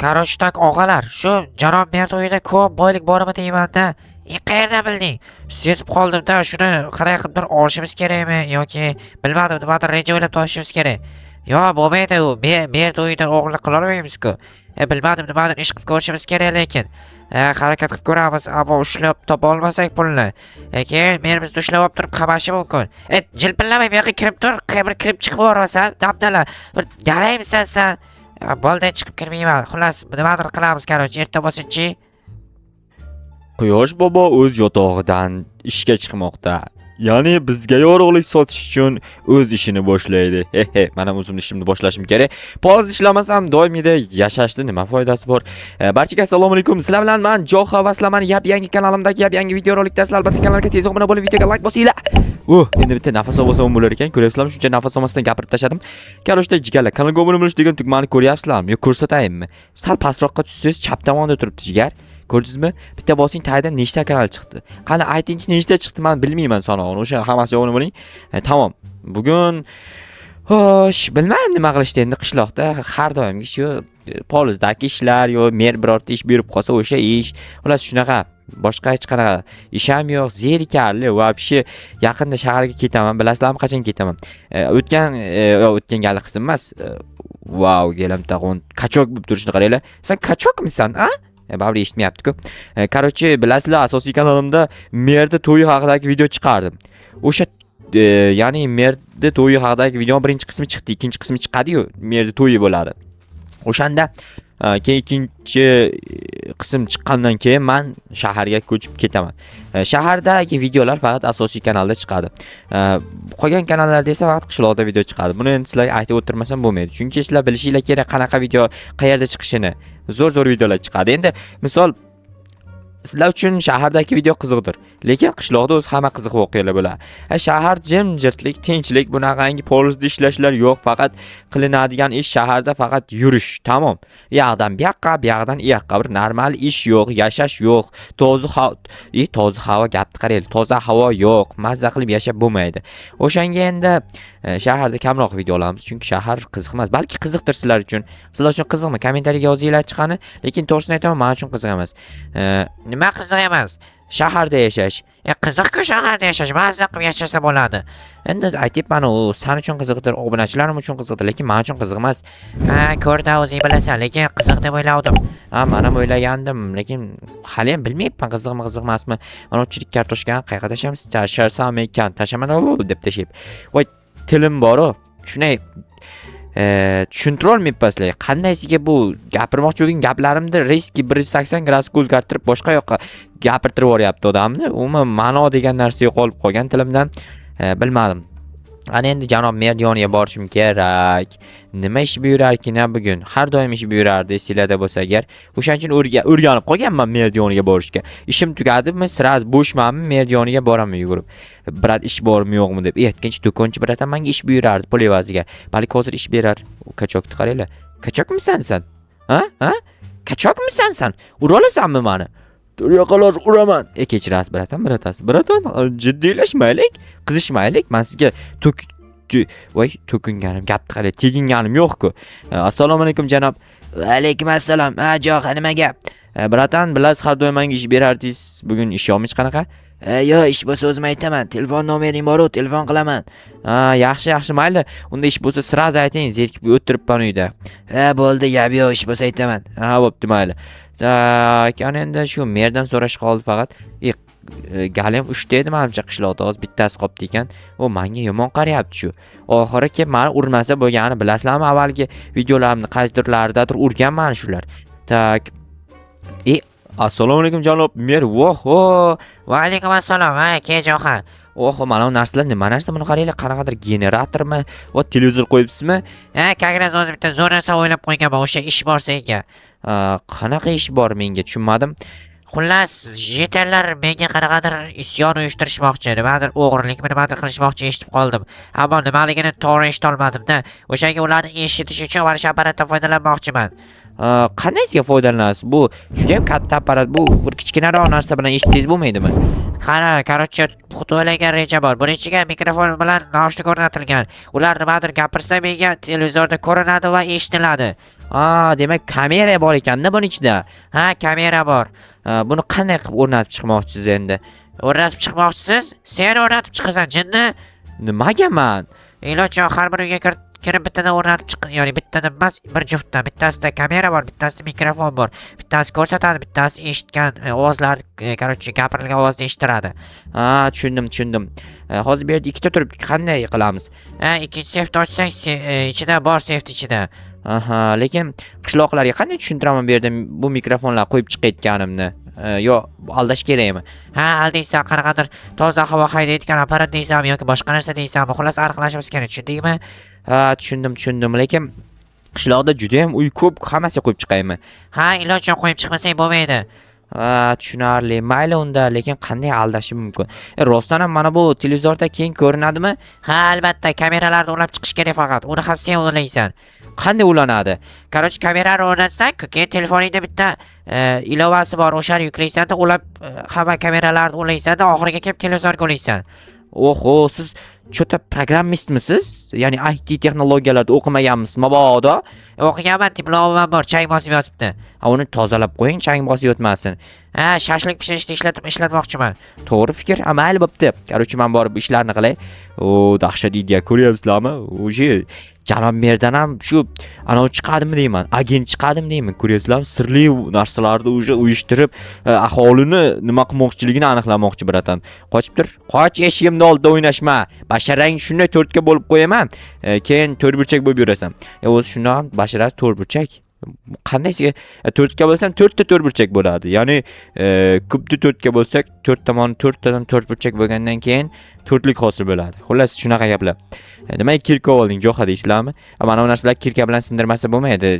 Короче, tak og'alar, shu janob Merto'yida ko'p boylik bormi deyman-da. Qayerdan bilding? Sezib qoldim-da, shuni qanday qilibdir olishimiz kerakmi yoki bilmadim, nimadir reja o'ylab topishimiz kerak. Yo, bo'lmaydi u. Merto'yida o'g'irlik qila olmaymiz-ku. Bilmadim, nimadir ish qilib ko'rishimiz kerak lekin. Harakat qilib ko'ramiz, ammo ushlab topa olmasak pulni. Keyin merimizni ushlab olib turib qamashi mumkin. Jilpillamay bu yoqqa kirib tur, qayerga kirib chiqib borasan, dabdala. Bir garaymisan sen. Boldan chiqib kirmayman. Xullas, nimadir qilamiz, короче, erta bo'lsinchi. Quyosh bobo o'z yotog'idan ishga chiqmoqda. Ya'ni bizga yorug'lik sotish uchun o'z ishini boshlaydi. Mana o'zimni ishimni boshlashim kerak. Poliz ishlamasam doimida yashashda nima foydasi bor? Barchaga assalomu alaykum. Sizlar bilan men Joha va sizlar yangi kanalimdagi yangi video rolikdasiz. Albatta kanalga tez obuna bo'lib, videoga like bosinglar. Endi bitta nafas olsam bo'lar ekan. Ko'ryapsizlarmi? Shuncha nafas olmasdan gapirib tashladim. Karoshda jigarlar, kanalga obuna bo'lish degan tugmani ko'ryapsizlarmi? Yo, ko'rsataymi? Sal pastroqqa tushsangiz chap tomonda turibdi jigar. Ko'rdingizmi? Bitta bosing tagidan nechta kanal chiqdi. Qani aytingchi nechta chiqdi, men bilmayman sanog'ini. O'sha hammasi yo'g'ini bo'ling. Tamom. Bugun bilmayman nima qilishdi endi qishloqda har doimgi shu polizdagi ishlar yo mer birorta ish berib qolsa o'sha ish. Xullas shunaqa. Boshqa hech qanaqa ish ham yo'q, zerikarli. Vobshe yaqinda shaharga ketaman. Bilasizlarmi qachon ketaman? O'tgan gali qizim emas. Vau, gelam tag'on kachok bo'lib turishini qaranglar. Sen kachokmisan, a? Bavri eshitmayapti-ku. Короче, bilasizlar, asosiy kanalimda merda to'yi haqidagi video chiqardim. O'sha ya'ni merda to'yi haqidagi video birinchi qismi chiqdi, ikkinchi qismi chiqadi-yu, merda to'yi bo'ladi. O'shanda keyin ikkinchi qism chiqqandan keyin men shaharga ko'chib ketaman. Shahardagi videolar faqat asosiy kanalda chiqadi. Qolgan kanallarda esa faqat qishloqda video chiqadi. Buni endi sizlarga aytib o'tirmasam bo'lmaydi. Chunki sizlar bilishinglar kerak qanaqa video qayerda chiqishini. Zo'r videolar chiqadi. Endi misol sizlar uchun shahardagi video qiziqdir, lekin qishloqda o'z hamma qiziq voqealar bo'ladi. Shahar jimjitlik, tinchlik, bunaqangi polizda ishlashlar yo'q, faqat qilinadigan ish shaharda faqat yurish, tamom. Bu yoqdan bu yoqqa, bu yoqdan u yoqqa bir normal ish yo'q, yashash yo'q, toza havo gapni qaraylik, toza havo yo'q, mazza qilib yashab bo'lmaydi. O'shanga endi shaharda kamroq video olamiz, chunki shahar qiziq emas. Balki qiziqdir sizlar uchun. Sizlar uchun qiziqmi? Kommentariyaga yozinglar chiqani, lekin to'g'risini aytaman, men uchun qiziq emas. Nima qiziq emas? Shaharda yashash. Qiziq-ku shaharda yashash, mazza qilib yashasa bo'ladi. Endi aytibman, u sen uchun qiziqdir, obunachilarim uchun qiziqdir, lekin men uchun qiziq emas. Ko'rda o'zing bilasan, lekin qiziq deb o'yladim. Men ham o'ylagandim, lekin hali ham bilmayapman qiziqmi, qiziq emasmi. Mana uchilik kartoshkani qayerga tashlaymiz? Tasharsam ekan, tashaman deb tashib. Voy, tilim bor-ku. Shunday tushuntira olmayapsizlar. Qandaysiga bu gapirmoqchi bo'lgan gaplarimni riski 180 gradusga o'zgartirib boshqa yoqqa gapirtirib yuboryapti odamni. Umuman ma'no degan narsa yo'qolib qolgan tilimdan. Bilmadim. Ana endi janob Merdiyoniga borishim kerak. Nima ish buyurarkin bugun? Har doim ish buyurardi, sizlarda bo'lsa agar. O'shaning uchun o'rganib qolganman Merdiyoniga borishga. Ishim tugadimi, siraz bo'shmanmi, Merdiyoniga boraman yugurib. Brat ish bormi yo'qmi deb aytgancha do'konchi bratan menga ish buyurardi pul evaziga. Balki hozir ish berar. Kachokni qaranglar. Kachokmisan sen? Ha? Kachokmisan sen? Ura olasanmi meni? Yo'qolar uraman. Kechirasiz bratan. Jiddiylashmaylik, qizishmaylik. Men sizga to'kinganim, gapni qarang, teginganim yo'q-ku. Assalomu alaykum janob. Va alaykum assalom. Joha, nima gap? Bratan, bilasiz, har doim menga ish berardingiz. Bugun ish yo'qmi hech qanaqa? Yo'q, ish bo'lsa o'zim aytaman. Telefon nomering bor-ku, telefon qilaman. Yaxshi, mayli. Unda ish bo'lsa siraz ayting, zerikib o'tiribman uyda. Bo'ldi, gap yo'q, ish bo'lsa aytaman. Bo'pti, mayli. Ana endi shu merdan so'rash qoldi faqat. Galim 3 ta edi menimcha qishloqda, hozir bittasi qolibdi ekan. U menga yomon qarayapti shu. Oxiri kelib meni urmasa bo'lgani, bilasizlarmi, avvalgi videolarimni qaysidirlaridadir urganman shular. Tak. Assalomu alaykum janob mer. Va alaykum assalom. Joha. Mana bu narsalar nima narsa? Buni qaranglar, qanaqadir generatormi? Va televizor qo'yibsizmi? Kagraz o'zi bitta zo'r narsa o'ylab qo'yganman, o'sha ish borsa ekan. Qanaqa ish bor menga tushunmadim. Xullas, jetallar menga qanaqadir isyon uyushtirishmoqchi, nimadir o'g'irlikmi, nimadir qilishmoqchi eshitib qoldim. Ammo nimaligini to'g'ri eshita olmadim-da. O'shanga ularni eshitish uchun mana shu apparatdan foydalanmoqchiman. Qandaysiga foydalanasiz? Bu juda ham katta apparat. Bu bir kichkinaroq narsa bilan eshitsangiz bo'lmaydimi? Qara, короче, puxto'lagan reja bor. Buning ichiga mikrofon bilan naushnik o'rnatilgan. Ular nimadir gapirsa menga televizorda ko'rinadi va eshitiladi. Demak kamera bor ekanda buni ichida. Ha, kamera bor. Buni qanday qilib o'rnatib chiqmoqchisiz endi? O'rnatib chiqmoqchisiz? Sen o'rnatib chiqasan, jinni. Nimaga men? Iloji har bir uyga kirib bittada o'rnatib chiq, ya'ni bittada emas, bir juftda. Bittasida kamera bor, bittasida mikrofon bor. Bittasi ko'rsatadi, bittasi eshitgan ovozlarni, короче, gapirilgan ovozni eshittiradi. Tushundim. Hozir bu yerda ikkita turibdi. Qanday qilamiz? Ikkinchi seyfni ochsang, ichida bor, seyf ichida. Lekin qishloqlarga qanday tushuntiraman bu yerda bu mikrofonlar qo'yib chiqayotganimni? Yo, aldash kerakmi? Aldaysan, qanaqadir toza havo haydaydigan apparat deysanmi yoki boshqa narsa deysanmi? Xullas, aniqlashimiz kerak, tushundingmi? Tushundim. Lekin qishloqda juda ham uy ko'p, hammasiga qo'yib chiqaymi? Iloji qo'yib chiqmasang bo'lmaydi. Tushunarli. Mayli unda, lekin qanday aldashim mumkin? Rostdan ham mana bu televizorda keyin ko'rinadimi? Albatta, kameralarni ulab chiqish kerak faqat. Uni ham sen ulaysan. Qanday ulanadi? Короче, kamerani o'rnatsang, keyin telefoningda bitta ilovasi bor, o'shani yuklaysanda, ulab hamma kameralarni ulaysan-da, oxiriga kelib televizorga ulaysan. Oho, siz cho'ta programmistmisiz? Ya'ni IT texnologiyalarda o'qimaganmisiz? Mabodo? O'qiganman, diplomim bor, chang bosib yotibdi. Uni tozalab qo'ying, chang bosib yotmasin. Shashlik pishirishda ishlatmoqchiman. To'g'ri fikr. Mayli bo'pti. Qarochi men borib ishlarni qilay. Dahshat idea, ko'ryapsizlarmi? O'sha janob merdan ham shu anov chiqadimi deyman, agent chiqadimi deyman. Ko'ryapsizlarmi? Sirli narsalarni o'sha uyushtirib, aholini nima qilmoqchiligini aniqlamoqchi biratan. Qochib tur. Qoch, eshigimni oldida o'ynashma. Basharang shunday to'rtga bo'lib qo'yaman. Keyin to'rtburchak bo'lib yurasan. O'zi shunday ham basharasi to'rtburchak. Qandaysiga 4 ga bo'lsam 4 ta to'rtburchak bo'ladi. Ya'ni kubni 4 ga bo'lsak, 4 tomoni 4 tadan to'rtburchak bo'lgandan keyin to'rtlik hosil bo'ladi. Xullas shunaqa gaplar. Demak, kirka olding, jo'xa deysizlarmi? Mana bu narsalar kirka bilan sindirmasa bo'lmaydi.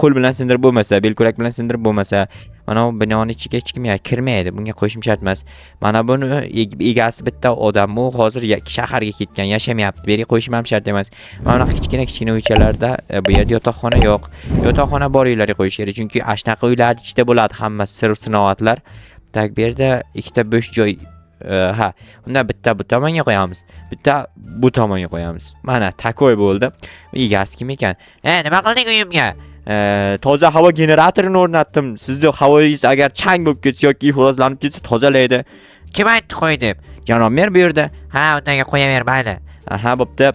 Qo'l bilan sindirib bo'lmasa, belkurak bilan sindirib bo'lmasa, mana bu binoning ichiga hech kim kirmaydi. Bunga qo'yishim shart emas. Mana buni egasi bitta odam, u hozir shaharga ketgan, yashamayapti. Beri qo'yishim ham shart emas. Mana kichkina uychalarda bu yerda yotoqxona yo'q. Yotoqxona bor uylarga qo'yish kerak, chunki ashnaqa uylarning ichida bo'ladi hammasi sir-sinoatlar. Tak bu yerda ikkita bo'sh joy. Unda bitta bu tomonga qo'yamiz. Bitta bu tomonga qo'yamiz. Mana takoy bo'ldi. Egasi kim ekan? Nima qilding uyimga? Toza havo generatorini o'rnatdim. Sizning havoyingiz agar chang bo'lib ketsa yoki ifloslanib ketsa tozalaydi. Kim aytdi qo'y deb? Janob mer bu yerda. Undan qo'yaver, mayli. Bo'pti.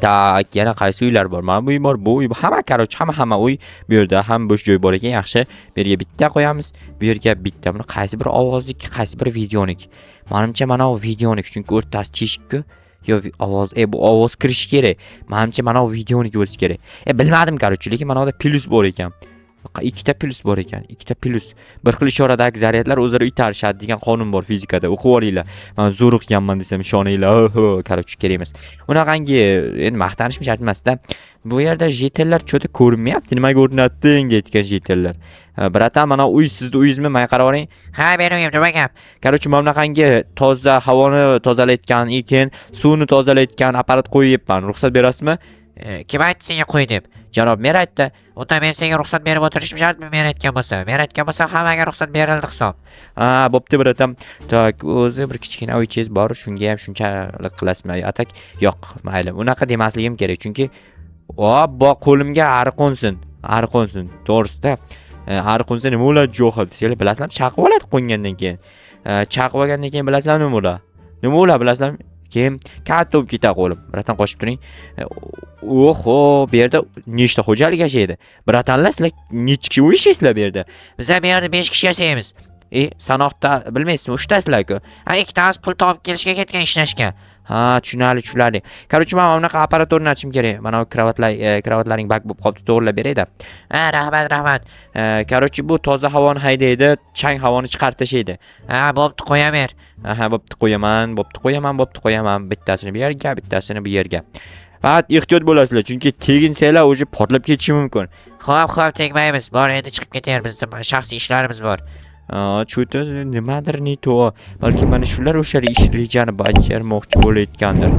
Tak, yana qaysi uylar bor? Mana bu uy bor, bu uy, hamma uy bu yerda ham bo'sh joy bor ekan, yaxshi. Bu yerga bitta qo'yamiz, bu yerga bitta. Buni qaysi bir ovozlik, qaysi bir videonik. Menimcha mana bu videonik, chunki o'rtasi teshik-ku. Yo ovoz, bu ovoz kirishi kerak. Menimcha mana bu videonik bo'lsa kerak. Bilmadim, qarochi, lekin mana bu plus bor ekan. Ikkita plus bor ekan, ikkita plus. Bir xil ishoradagi zaryadlar o'zaro itarishadi degan qonun bor fizikada. O'qib olinglar. Men zo'r o'qiganman desam ishoninglar. Qarochi, kerak emas. Unaqangi endi maqtanishim shart emas-da. Bu yerda jetellar cho'ta ko'rinmayapti. Nimaga o'rnatding deyotgan jetellar. Biratan, mana uy sizning uyingizmi? Men qarab oling. Meni uyim, nima gap? Qarochi, men bunaqangi toza havoni tozalayotgan, keyin suvni tozalayotgan apparat qo'yibman. Ruxsat berasizmi? Kim aytdi senga qo'y deb? Janob mer aytdi. Unda men senga ruxsat berib o'tirishim shartmi? Men aytgan bo'lsa, hammaga ruxsat berildi hisob. Bo'pti biratam. Tak, o'zi bir kichkina uychingiz bor, shunga ham shunchalik qilasizmi? Atak yo'q, mayli. Unaqa demasligim kerak, chunki qo'limga ariqonsin. To'g'risida. Ariqonsin nima bo'ladi jo'xa desanglar, bilasizlarmi? Chaqib oladi qo'ngandan keyin. Chaqib olgandan keyin bilasizlarmi nima bo'ladi? Nima bo'ladi bilasizlarmi? Keyin katta bo'lib ketadi qo'lim. Biratan qo'shib turing. Oho, bu yerda nechta xo'jalik yashaydi? Biratanlar, sizlar necha kishi yashaysizlar bu yerda? Biz bu yerda 5 kishi yashaymiz. Sanoqda bilmaysizmi? 3 tasizlar-ku. Ikkitasi pul topib kelishga ketgan ishlashga. Tushunarli. Qarochi, men bunaqa apparat o'rnatishim kerak. Mana bu kravatlaring bak bo'lib qolibdi, to'g'rilab berayda. Rahmat. Qarochi, bu toza havoni haydaydi, chang havoni chiqarib tashlaydi. Bo'pti, qo'yaver. Bo'pti, qo'yaman. Bittasini bu yerga, bittasini bu yerga. Faqat ehtiyot bo'lasizlar, chunki teginsanglar o'zi portlab ketishi mumkin. Xo'p, tegmaymiz. Bor, endi chiqib ketar, bizda shaxsiy ishlarimiz bor. Cho'ta nimadir neto. Balki mana shular o'sha rejani bajarmoqchi bo'layotgandir.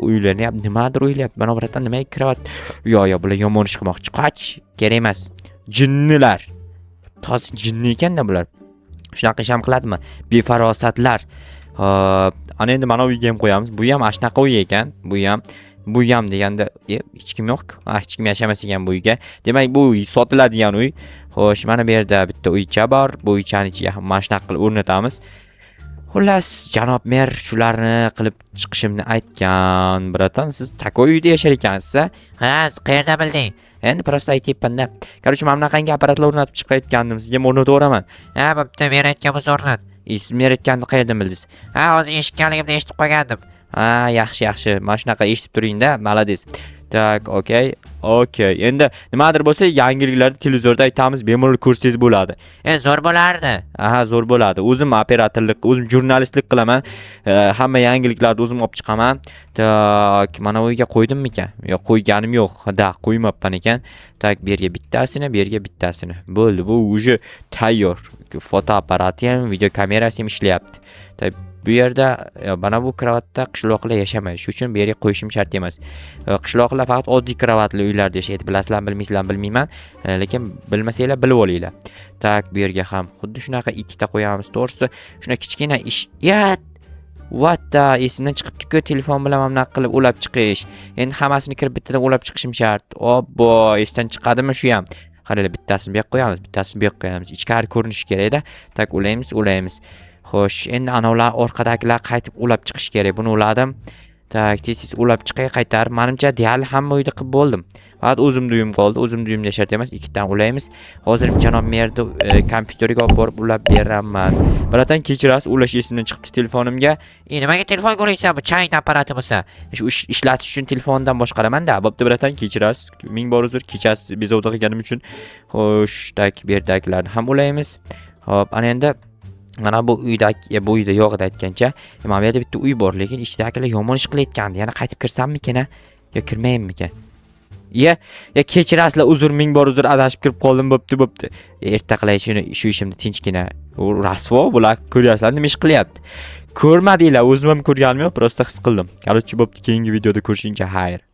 Uylarni ham nimadir o'ylayapti. Mana biratan nimaga kravat? Yo, bular yomon ish qilmoqchi. Qoch, kerak emas. Jinnilar. Toz jinni ekanda bular. Shunaqa ish ham qiladimi? Befarosatlar. Ana endi mana uyga ham qo'yamiz. Bu ham ashnaqa uy ekan. Bu ham deganda hech kim yo'q. Hech kim yashamas ekan bu uyga. Demak, bu uy sotiladigan uy. Xo'sh, mana bu yerda bitta uycha bor. Bu uychaning ichiga ham mana shunaqa qilib o'rnatamiz. Xullas, janob mer shularni qilib chiqishimni aytgan. Bratan, siz takoy uyda yashar ekansiz, a? Ha, qayerdan bilding? Endi prosta aytyapman-da. Короче, mana bunaqangi apparatlar o'rnatib chiqayotgandim. Sizga o'rnataboraman. Ha, bo'pti, men aytgan o'rnat. Siz men aytganni qayerdan bildingiz? Ha, hozir eshitganligimda eshitib qolgandim. Ha, yaxshi. Mana shunaqa eshitib turing-da, malades. Tak, okey. Endi nimadir bo'lsa, yangiliklarni televizorda aytamiz, bemalol ko'rsangiz bo'ladi. Zo'r bo'lardi. Aha, zo'r bo'ladi. O'zim operatorlik, o'zim jurnalistlik qilaman. Hamma yangiliklarni o'zim olib chiqaman. Tak, mana bu yerga qo'ydimmikan? Yo'q, qo'yganim yo'q. Da, qo'ymabman ekan. Tak, bu yerga bittasini, bu yerga bittasini. Bo'ldi, bu уже tayyor. Fotoapparati ham, video kamerasi ham ishlayapti. Tak, bu yerda mana bu kravatda qishloqlar yashamaydi. Shuning uchun bu yerga qo'yishim shart emas. Qishloqlar faqat oddiy kravatli uylarda yashaydi. Bilasizlar, bilmaysizlar, bilmayman. Lekin bilmasanglar bilib olinglar. Tak, bu yerga ham xuddi shunaqa ikkita qo'yamiz. To'g'risi, shuna kichkina ish. What the, esimdan chiqibdi-ku, telefon bilan mana qilib ulab chiqish. Endi hammasini kirib bittadan ulab chiqishim shart. Obbo, esdan chiqadimi shu ham? Qaranglar, bittasini bu yoqqa qo'yamiz, bittasini bu yoqqa qo'yamiz. Ichkari ko'rinishi kerak-da. Tak, ulaymiz. Xo'sh, endi anavlar orqadagilar qaytib ulab chiqish kerak. Buni uladim. Tak, tez ulab chiqay, qaytarib. Menimcha deyarli hamma uyda qilib bo'ldim. Faqat o'zimda uyim qoldi. O'zimda uyimda shart emas, ikkitadan ulaymiz. Hozir janob merni kompyuteriga olib borib ulab beraman. Biratan kechirasiz, ulash esimdan chiqibdi telefonimga. Nimaga telefon ko'raysan? Bu chang apparati bo'lsa. Shu ishlatish uchun telefondan boshqaraman-da. Bo'pti, biratan kechirasiz. Ming bor uzr, kechasiz bezovta qilganim uchun. Xo'sh, tak, bu yerdagilarni ham ulaymiz. Xo'p, ana endi mana bu uyda yo'q edi aytgancha. Mana bu yerda bitta uy bor, lekin ichdagilar yomon ish qilayotgandi. Yana qaytib kirsammikan, yo kirmaymikan? Kechirasizlar, uzr, ming bor uzr, adashib kirib qoldim, bo'pti. Erta qilay shu ishimni tinchgina. U rasvo, bular ko'ryapsizlar, nima ish qilyapti? Ko'rmadinglar, o'zim ham ko'rganim yo'q, prosta his qildim. Короче, bo'pti, keyingi videoda ko'rishguncha xayr.